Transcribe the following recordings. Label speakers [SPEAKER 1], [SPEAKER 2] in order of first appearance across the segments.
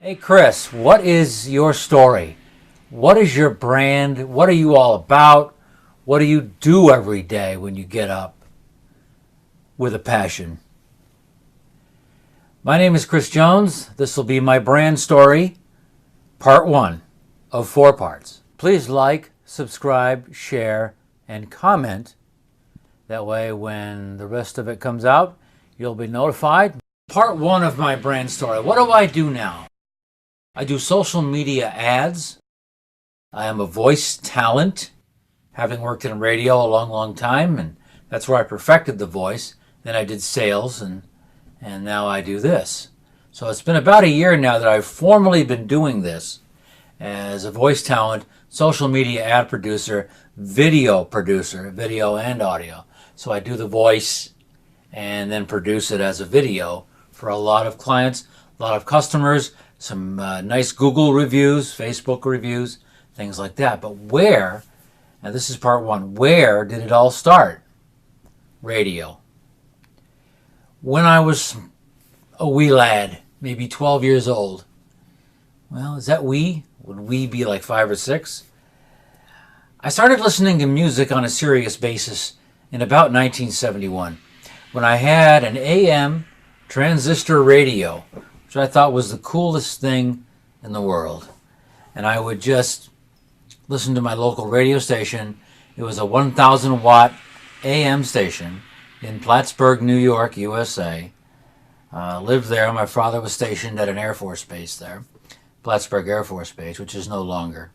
[SPEAKER 1] Hey Chris, what is your story? What is your brand? What are you all about? What do you do every day when you get up with a passion? My name is Chris Jones. This will be my brand story, part one of four parts. Please like, subscribe, share, and comment. That way, when the rest of it comes out, you'll be notified. Part one of my brand story. What do I do now? I do social media ads. I am a voice talent, having worked in radio a long, long time, and that's where I perfected the voice. Then I did sales, and now I do this. So it's been about a year now that I've formally been doing this as a voice talent, social media ad producer, video and audio. So I do the voice and then produce it as a video for a lot of clients, a lot of customers, some nice Google reviews, Facebook reviews, things like that. But where, and this is part one, where did it all start? Radio. When I was a wee lad, maybe 12 years old. Well, is that wee? Would we be like 5 or 6? I started listening to music on a serious basis in about 1971 when I had an AM transistor radio, which I thought was the coolest thing in the world. And I would just listen to my local radio station. It was a 1,000 watt AM station in Plattsburgh, New York, USA. Lived there. My father was stationed at an Air Force base there, Plattsburgh Air Force Base, which is no longer.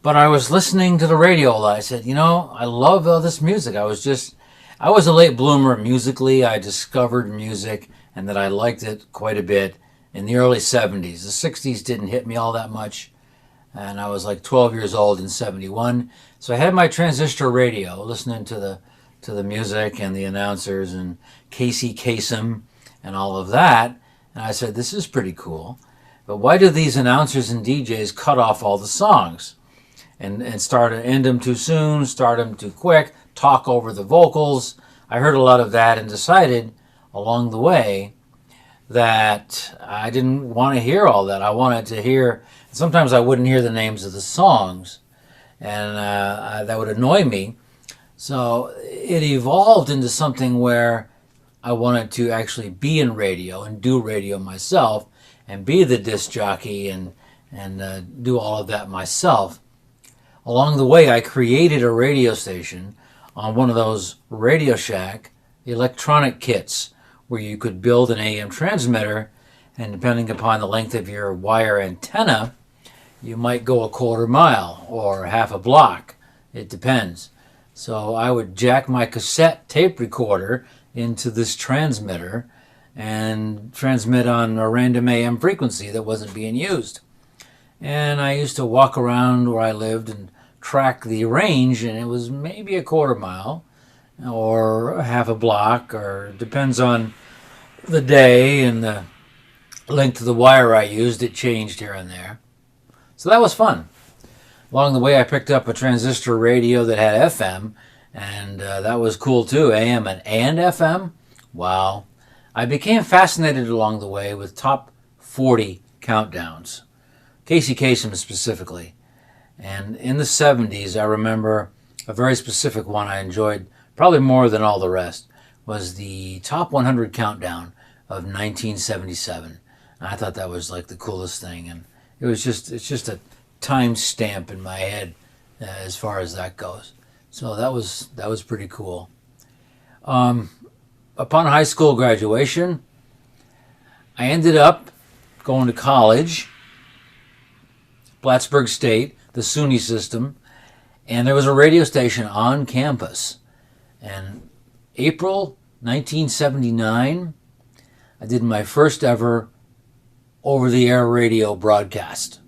[SPEAKER 1] But I was listening to the radio a lot. I said, I love all this music. I was a late bloomer musically. I discovered music and that I liked it quite a bit in the early 70s. The 60s didn't hit me all that much. And I was like 12 years old in 71. So I had my transistor radio listening to the music and the announcers and Casey Kasem and all of that. And I said, this is pretty cool. But why do these announcers and DJs cut off all the songs? And end them too soon, start them too quick, talk over the vocals. I heard a lot of that and decided along the way that I didn't want to hear all that. I wanted to hear, sometimes I wouldn't hear the names of the songs, and that would annoy me. So it evolved into something where I wanted to actually be in radio and do radio myself and be the disc jockey and do all of that myself. Along the way, I created a radio station on one of those Radio Shack electronic kits where you could build an AM transmitter, and depending upon the length of your wire antenna, you might go a quarter mile or half a block. It depends. So I would jack my cassette tape recorder into this transmitter and transmit on a random AM frequency that wasn't being used. And I used to walk around where I lived and track the range, and it was maybe a quarter mile or half a block, or depends on the day and the length of the wire I used. It changed here and there. So that was fun. Along the way, I picked up a transistor radio that had FM, and that was cool too, AM and FM. Wow. I became fascinated along the way with top 40 countdowns, Casey Kasem specifically. And in the 70s, I remember a very specific one I enjoyed probably more than all the rest, was the top 100 countdown of 1977. And I thought that was like the coolest thing, and it's just a time stamp in my head as far as that goes. So that was pretty cool. Upon high school graduation, I ended up going to college, Plattsburgh State, the SUNY system, and there was a radio station on campus. And April 1979, I did my first ever over-the-air radio broadcast.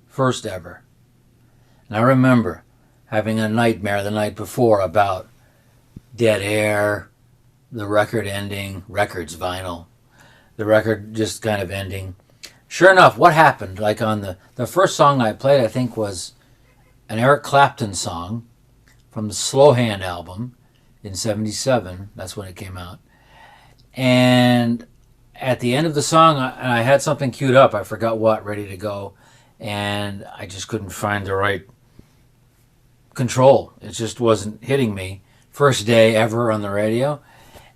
[SPEAKER 1] First ever. And I remember having a nightmare the night before about dead air, the record ending, records, vinyl, the record just kind of ending. Sure enough, what happened? Like on the first song I played, I think, was an Eric Clapton song from the Slow Hand album in 77. That's when it came out. And at the end of the song, I had something queued up. I forgot what, ready to go. And I just couldn't find the right control. It just wasn't hitting me. First day ever on the radio.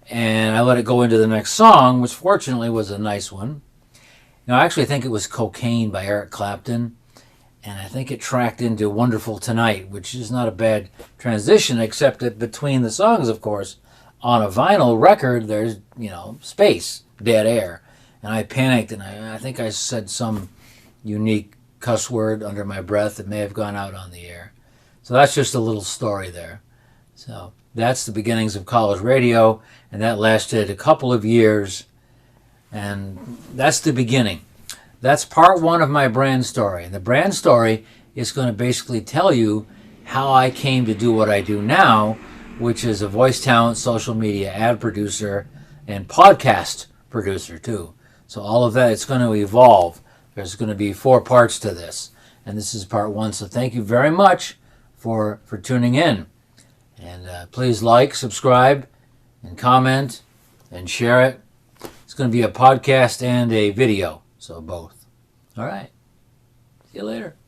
[SPEAKER 1] And I let it go into the next song, which fortunately was a nice one. I actually think it was Cocaine by Eric Clapton. And I think it tracked into Wonderful Tonight, which is not a bad transition, except that between the songs, of course, on a vinyl record, there's, space, dead air. And I panicked, and I think I said some unique cuss word under my breath that may have gone out on the air. So that's just a little story there. So that's the beginnings of college radio, and that lasted a couple of years, and that's the beginning. That's part one of my brand story. And the brand story is going to basically tell you how I came to do what I do now, which is a voice talent, social media ad producer, and podcast producer too. So all of that, it's going to evolve. There's going to be 4 parts to this, and this is part 1. So thank you very much for tuning in. And please like, subscribe, and comment, and share it. It's going to be a podcast and a video, so both. All right. See you later.